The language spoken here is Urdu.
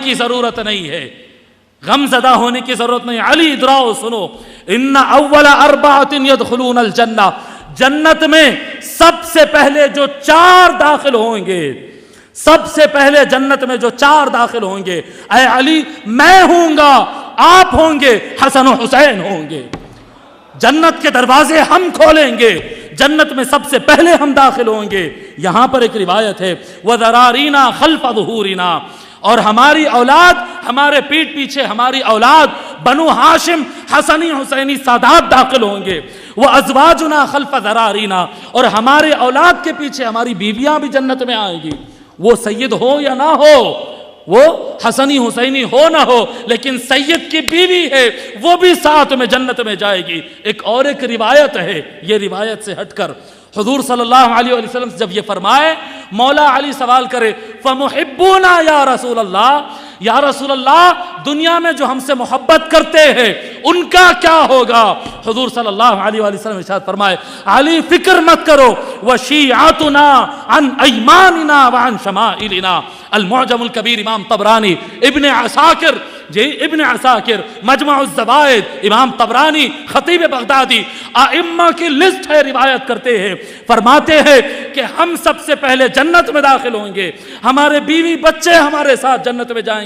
کی ضرورت نہیں ہے، غم زدہ ہونے کی ضرورت نہیں. علی ادراؤ سنو، ان اول اربعۃ يدخلون الجنہ، جنت میں سب سے پہلے جو 4 داخل ہوں گے، سب سے پہلے جنت میں جو 4 داخل ہوں گے، اے علی میں ہوں گا، آپ ہوں گے، حسن و حسین ہوں گے. جنت کے دروازے ہم کھولیں گے، جنت میں سب سے پہلے ہم داخل ہوں گے. یہاں پر ایک روایت ہے وَذَرَارِينَا خَلْفَ ظُهُورِنَا، اور ہماری اولاد، ہمارے پیٹھ پیچھے ہماری اولاد بنو ہاشم حسنی حسینی سادات داخل ہوں گے. وَأَزْوَاجُنَا خَلْفَ ذَرَارِينَا، اور ہمارے اولاد کے پیچھے ہماری بیویاں بھی جنت میں آئیں گی. وہ سید ہو یا نہ ہو، وہ حسنی حسینی ہو نہ ہو، لیکن سید کی بیوی ہے، وہ بھی ساتھ میں جنت میں جائے گی. ایک روایت ہے، یہ روایت سے ہٹ کر حضور صلی اللہ علیہ وسلم سے جب یہ فرمائے، مولا علی سوال کرے فَمُحِبُّونَا یا رسول اللہ، یا رسول اللہ دنیا میں جو ہم سے محبت کرتے ہیں ان کا کیا ہوگا؟ حضور صلی اللہ علیہ وسلم ارشاد فرمائے علی فکر مت کرو، وَشِيعَتُنَا عَنْ أَيْمَانِنَا وَعَنْ شَمَائِلِنَا. المعجم الکبیر امام طبرانی، ابن عساکر مجمع الزوائد امام طبرانی، خطیب بغدادی، ائمہ کی لسٹ ہے، روایت کرتے ہیں، فرماتے ہیں کہ ہم سب سے پہلے جنت میں داخل ہوں گے، ہمارے بیوی بچے ہمارے ساتھ جنت میں جائیں گے.